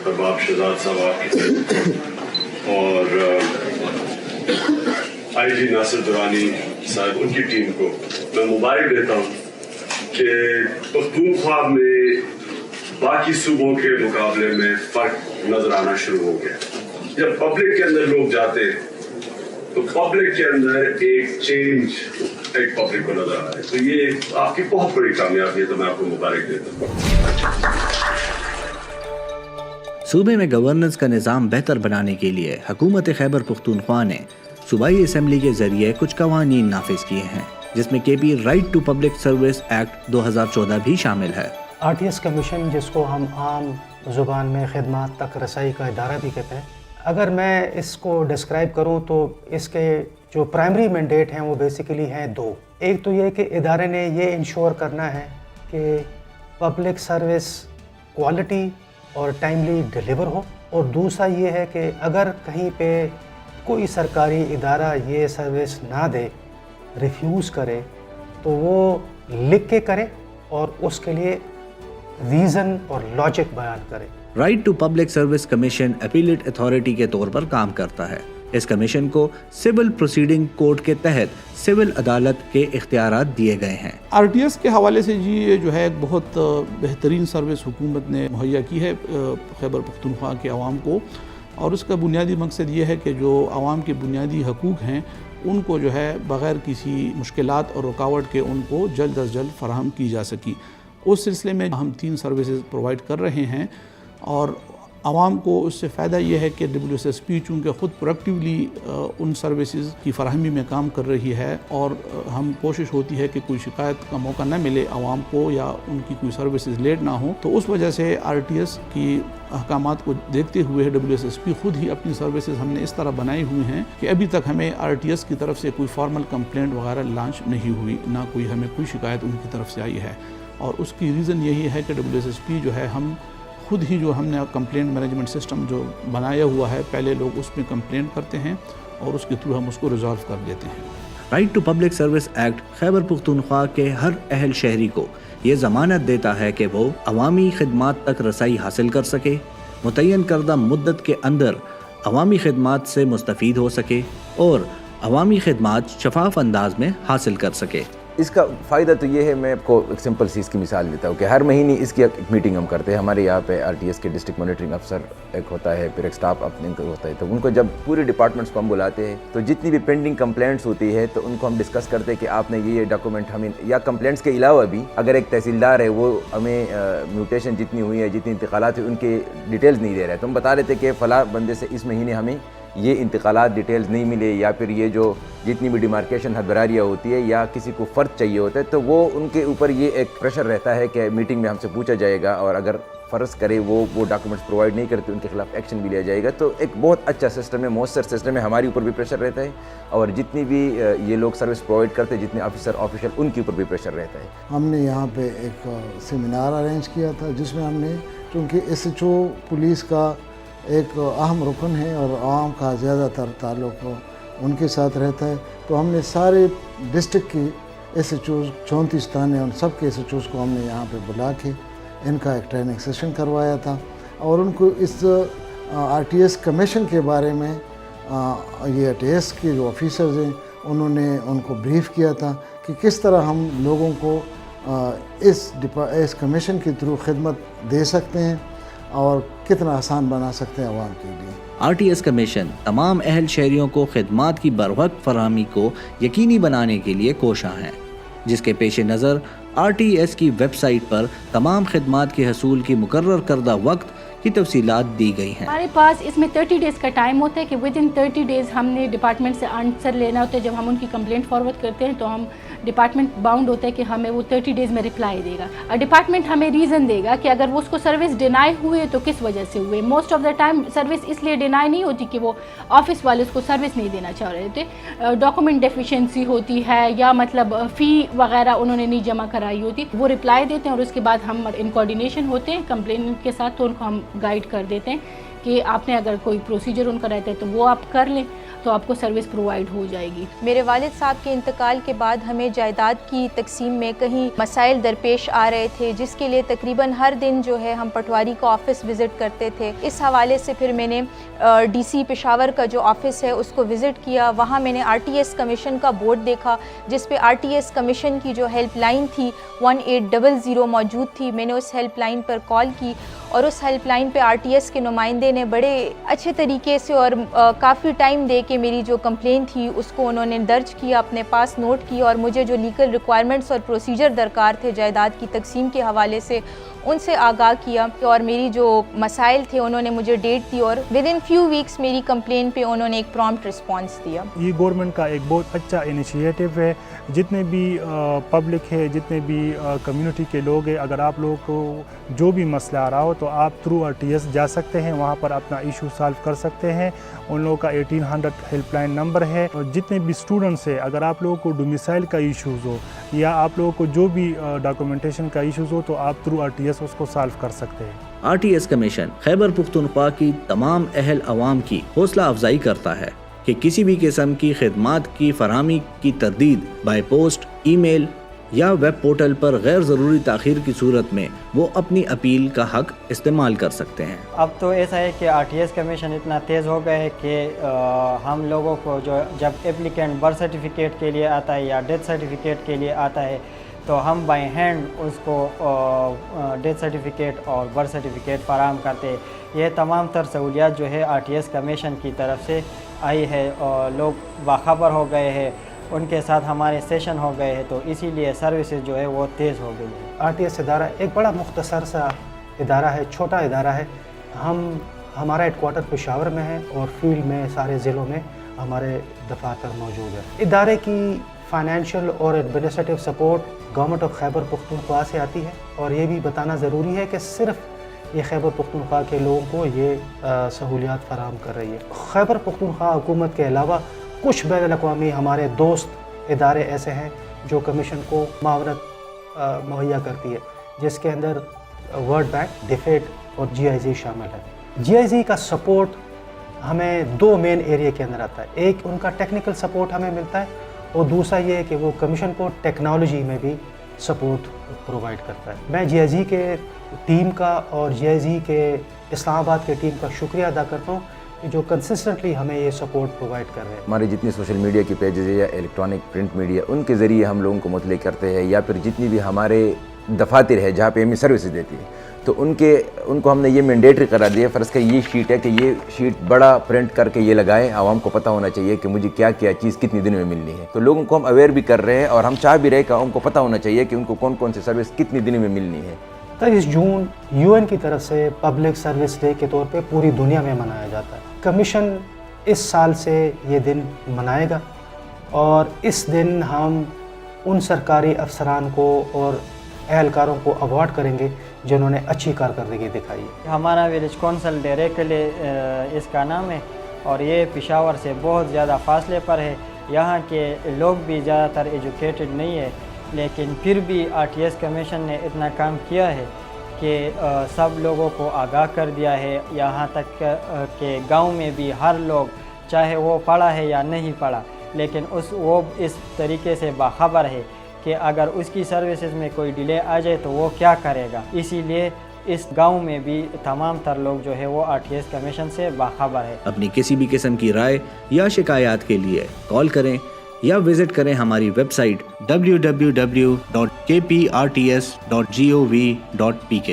रबाब शहजाद साहब आपके और IG नासिर दुरानी साहब उनकी टीम को मैं मुबारक देता हूँ कि पख्तूनख्वा में बाकी सूबों के मुकाबले में फ़र्क नज़र आना शुरू हो गया। जब पब्लिक के अंदर लोग जाते हैं तो पब्लिक के अंदर एक चेंज एक पब्लिक को नजर आ रहा है, तो ये आपकी बहुत बड़ी कामयाबी है, तो मैं आपको मुबारक देता हूँ। सूबे में गवर्नेंस का निज़ाम बेहतर बनाने के लिए हुकूमत खैबर पख्तूनख्वा ने सूबाई असम्बली के जरिए कुछ कवानीन नाफिज किए हैं, जिसमें KP right to public service act 2014 भी शामिल है। RTS कमीशन, जिसको हम आम ज़ुबान में खिदमत तक रसाई का इदारा भी कहते हैं, अगर मैं इसको डिस्क्राइब करूं तो इसके जो प्राइमरी मैंडेट हैं वो बेसिकली हैं दो। एक तो ये कि इदारे ने ये इंश्योर करना है कि पब्लिक सर्विस क्वालिटी और टाइमली डिलीवर हो, और दूसरा ये है कि अगर कहीं पे कोई सरकारी इदारा ये सर्विस ना दे, रिफ्यूज़ करे, तो वो लिख के करे और उसके लिए रीज़न और लॉजिक बयान करे। Right to public service commission appellate authority के तौर पर काम करता है। इस कमीशन को सिविल प्रोसीडिंग कोड के तहत सिविल अदालत के इख्तियारात दिए गए हैं। RTS के हवाले से जी ये जो है एक बहुत बेहतरीन सर्विस हुकूमत ने मुहैया की है खैबर पख्तूनख्वा के अवाम को, और उसका बुनियादी मकसद ये है कि जो अवाम के बुनियादी हकूक़ हैं उनको जो है बग़ैर किसी मुश्किलात और रुकावट के उनको जल्द अज जल्द फराहम की जा सकी। उस सिलसिले में हम 3 सर्विसेज प्रोवाइड कर रहे हैं, और आवाम को उससे फ़ायदा ये है कि WSSP चूँकि ख़ुद प्रोएक्टिवली उन सर्विसेज की फराहमी में काम कर रही है, और हम कोशिश होती है कि कोई शिकायत का मौका न मिले आवाम को या उनकी कोई सर्विसेज लेट ना हो, तो उस वजह से RTS की अहकामात को देखते हुए WSSP ख़ुद ही अपनी सर्विसेज हमने इस तरह बनाई हुई हैं कि अभी तक हमें RTS की तरफ से कोई फॉर्मल कंप्लेंट वगैरह लॉन्च नहीं हुई, ना कोई हमें कोई शिकायत उनकी तरफ से आई है। और उसकी रीज़न यही है कि WSSP जो है हम खुद ही जो हमने कंप्लेंट मैनेजमेंट सिस्टम जो बनाया हुआ है, पहले लोग उसमें कंप्लेंट करते हैं और उसके थ्रू हम उसको रिजॉल्व कर देते हैं। Right to public service act Khyber Pakhtunkhwa के हर अहल शहरी को ये ज़मानत देता है कि वो अवामी खिदमात तक रसाई हासिल कर सके, मुतय्यन करदा मुद्दत के अंदर अवामी खिदमात से मुस्तफ़ीद हो सके और अवामी खिदमात शफाफ अंदाज में हासिल कर सके। इसका फ़ायदा तो ये है, मैं आपको एक सिंपल सी इसकी मिसाल देता हूँ कि हर महीने इसकी एक मीटिंग हम करते हैं। हमारे यहाँ पे RTS के डिस्ट्रिक्ट मॉनिटरिंग अफसर एक होता है, फिर एक स्टाफ अपने होता है, तो उनको जब पूरे डिपार्टमेंट्स को हम बुलाते हैं तो जितनी भी पेंडिंग कंप्लेंट्स होती है तो उनको हम डिस्कस करते हैं कि आपने ये डॉक्यूमेंट हमें, या कंप्लेंट्स के अलावा भी अगर एक तहसीलदार है वो हमें म्यूटेशन जितनी हुई है, जितनी इंतकालात हुई, उनके डिटेल्स नहीं दे रहा है, तो हम बता रहे थे कि फ़लाँ बंदे से इस महीने हमें ये इंतकालात डिटेल्स नहीं मिले, या फिर ये जो जितनी भी डिमार्केशन हद बरारियाँ होती है या किसी को फ़र्ज चाहिए होता है, तो वो उनके ऊपर ये एक प्रेशर रहता है कि मीटिंग में हमसे पूछा जाएगा, और अगर फ़र्ज़ करे वो डॉक्यूमेंट्स प्रोवाइड नहीं करते उनके खिलाफ एक्शन भी लिया जाएगा। तो एक बहुत अच्छा सिस्टम है, मौसर सिस्टम है। हमारे ऊपर भी प्रेशर रहता है, और जितनी भी ये लोग सर्विस प्रोवाइड करते हैं, जितने ऑफिशियल उनके ऊपर भी प्रेशर रहता है। हमने यहाँ पे एक सेमिनार अरेंज किया था जिसमें हमने, चूँकि SHO पुलिस का एक अहम रुकन है और आवाम का ज़्यादातर ताल्लुक़ उनके साथ रहता है, तो हमने सारे डिस्ट्रिक्ट की SHOs 34 थाने उन सब के SHOs को हमने यहाँ पे बुला के इनका एक ट्रेनिंग सेशन करवाया था, और उनको इस RTS कमीशन के बारे में ये RTS के जो ऑफिसर्स हैं उन्होंने उनको ब्रीफ किया था कि किस तरह हम लोगों को इस कमीशन के थ्रू खिदमत दे सकते हैं और कितना आसान बना सकते हैं आवाम के लिए। RTS कमीशन तमाम अहल शहरियों को खिदमात की बरवक्त फराहमी को यकीनी बनाने के लिए कोशां है, जिसके पेश नज़र RTS की वेबसाइट पर तमाम खिदमात के हसूल की मुकर्रर करदा वक्त की तफसीलात दी गई हैं। हमारे पास इसमें 30 डेज़ का टाइम होता है कि विद इन 30 डेज़ हमने डिपार्टमेंट से आंसर लेना होता है। जब हम उनकी कंप्लेंट फॉरवर्ड करते हैं तो हम डिपार्टमेंट बाउंड होता है कि हमें वो 30 डेज़ में रिप्लाई देगा, और डिपार्टमेंट हमें रीज़न देगा कि अगर वो उसको सर्विस डिनाई हुए तो किस वजह से हुए। Most of the time service इसलिए डिनाई नहीं होती कि वो ऑफिस वाले उसको सर्विस नहीं देना चाह रहे थे, डॉक्यूमेंट डेफिशिएंसी होती है या मतलब फ़ी वगैरह उन्होंने नहीं जमा कराई होती। वो रिप्लाई देते हैं और उसके बाद हम इन कोऑर्डिनेशन होते हैं कंप्लेनेंट के साथ, तो उनको हम गाइड कर देते हैं کہ آپ نے اگر کوئی پروسیجر ان کا رہتا ہے تو وہ آپ کر لیں تو آپ کو سروس پرووائڈ ہو جائے گی۔ میرے والد صاحب کے انتقال کے بعد ہمیں جائیداد کی تقسیم میں کہیں مسائل درپیش آ رہے تھے، جس کے لیے تقریباً ہر دن جو ہے ہم پٹواری کا آفس وزٹ کرتے تھے۔ اس حوالے سے پھر میں نے ڈی سی پشاور کا جو آفس ہے اس کو وزٹ کیا۔ وہاں میں نے RTS کمیشن کا بورڈ دیکھا جس پہ RTS کمیشن کی جو ہیلپ لائن تھی 1800 موجود تھی۔ میں نے اس ہیلپ لائن پر کال کی اور اس ہیلپ لائن پہ RTS کے نمائندے نے بڑے اچھے طریقے سے اور کافی ٹائم دے کے میری جو کمپلین تھی اس کو انہوں نے درج کیا، اپنے پاس نوٹ کیا، اور مجھے جو لیگل ریکوائرمنٹس اور پروسیجر درکار تھے جائیداد کی تقسیم کے حوالے سے ان سے آگاہ کیا، اور میری جو مسائل تھے انہوں نے مجھے ڈیٹ دی اور ودن فیو ویکس میری کمپلین پہ انہوں نے ایک پرومپٹ رسپانس دیا۔ یہ گورنمنٹ کا ایک بہت اچھا انیشیٹو ہے۔ جتنے بھی پبلک ہے، جتنے بھی کمیونٹی کے لوگ ہیں، اگر آپ لوگوں کو جو بھی مسئلہ آ رہا ہو تو آپ تھرو RTS جا سکتے ہیں، وہاں پر اپنا ایشو سالو کر سکتے ہیں۔ ان لوگوں کا 1800 ہیلپ لائن نمبر ہے، اور جتنے بھی اسٹوڈنٹس ہیں، اگر آپ لوگوں کو ڈومیسائل کا ایشوز ہو یا آپ لوگوں کو جو بھی ڈاکومنٹیشن کا ایشوز ہو تو آپ تھرو RTS اس کو سالو کر سکتے ہیں۔ RTS کمیشن خیبر پختونخوا کی تمام اہل عوام کی حوصلہ افزائی کرتا ہے کہ کسی بھی قسم کی خدمات کی فراہمی کی تردید بائی پوسٹ، ای میل یا ویب پورٹل پر غیر ضروری تاخیر کی صورت میں وہ اپنی اپیل کا حق استعمال کر سکتے ہیں۔ اب تو ایسا ہے کہ RTS کمیشن اتنا تیز ہو گیا ہے کہ ہم لوگوں کو جو جب اپلیکینٹ برتھ سرٹیفکیٹ کے لیے آتا ہے یا ڈیتھ سرٹیفکیٹ کے لیے آتا ہے تو ہم بائی ہینڈ اس کو ڈیتھ سرٹیفکیٹ اور برتھ سرٹیفکیٹ فراہم کرتے ہیں۔ یہ تمام تر سہولیات جو ہے RTS کمیشن کی طرف سے آئی ہے اور لوگ باخبر ہو گئے ہیں، ان کے ساتھ ہمارے سیشن ہو گئے ہیں، تو اسی لیے سروسز جو ہے وہ تیز ہو گئی ہے۔ RTS ادارہ ایک بڑا مختصر سا ادارہ ہے، چھوٹا ادارہ ہے۔ ہمارا ہیڈ کوارٹر پشاور میں ہے اور فیلڈ میں سارے ضلعوں میں ہمارے دفاتر موجود ہے۔ ادارے کی فائنینشیل اور administrative support government of Khyber Pakhtunkhwa سے آتی ہے، اور یہ بھی بتانا ضروری ہے کہ صرف یہ خیبر پختونخوا کے لوگوں کو یہ سہولیات فراہم کر رہی ہے۔ خیبر پختونخوا حکومت کے علاوہ کچھ بین الاقوامی ہمارے دوست ادارے ایسے ہیں جو کمیشن کو معاونت مہیا کرتی ہے، جس کے اندر ورلڈ بینک، ڈیفیڈ اور GIZ شامل ہے۔ GIZ کا سپورٹ ہمیں دو مین ایریا کے اندر آتا ہے۔ ایک ان کا ٹیکنیکل سپورٹ ہمیں ملتا ہے، اور دوسرا یہ ہے کہ وہ کمیشن کو ٹیکنالوجی میں بھی سپورٹ پرووائڈ کرتا ہے۔ میں GIZ کے ٹیم کا اور GIZ کے اسلام آباد کے ٹیم کا شکریہ ادا کرتا ہوں کہ جو کنسسٹنٹلی ہمیں یہ سپورٹ پرووائڈ کر رہے ہیں۔ ہمارے جتنے سوشل میڈیا کی پیجز ہے یا الیکٹرانک پرنٹ میڈیا، ان کے ذریعے ہم لوگوں کو مطلع کرتے ہیں، یا پھر جتنی بھی ہمارے دفاتر ہے جہاں پہ ہمیں سروسز دیتی ہے تو ان کو ہم نے یہ مینڈیٹری قرار دیا۔ فرض کا یہ شیٹ ہے کہ یہ شیٹ بڑا پرنٹ کر کے یہ لگائیں، عوام کو پتہ ہونا چاہیے کہ مجھے کیا کیا چیز کتنی دن میں ملنی ہے۔ تو لوگوں کو ہم اویئر بھی کر رہے ہیں، اور ہم چاہ بھی رہے کہ ان کو پتہ ہونا چاہیے کہ ان کو کون کون سی سروس کتنی دن میں ملنی ہے۔ 23 جون UN کی طرف سے پبلک سروس ڈے کے طور پہ پوری دنیا میں منایا جاتا ہے۔ کمیشن اس سال سے یہ دن منائے گا، اور اس دن ہم ان سرکاری افسران کو اور اہلکاروں کو ایوارڈ کریں گے جنہوں نے اچھی کارکردگی دکھائی ہے۔ ہمارا ولیج کونسل ڈائریکٹلی اس کا نام ہے، اور یہ پشاور سے بہت زیادہ فاصلے پر ہے۔ یہاں کے لوگ بھی زیادہ تر ایجوکیٹڈ نہیں ہے، لیکن پھر بھی RTS کمیشن نے اتنا کام کیا ہے کہ سب لوگوں کو آگاہ کر دیا ہے، یہاں تک کہ گاؤں میں بھی ہر لوگ، چاہے وہ پڑھا ہے یا نہیں پڑھا، لیکن وہ اس طریقے سے باخبر ہے کہ اگر اس کی سروسز میں کوئی ڈیلے آ جائے تو وہ کیا کرے گا۔ اسی لیے اس گاؤں میں بھی تمام تر لوگ جو ہے وہ RTS کمیشن سے باخبر ہے۔ اپنی کسی بھی قسم کی رائے یا شکایات کے لیے کال کریں یا وزٹ کریں ہماری ویب سائٹ www.kprts.gov.pk۔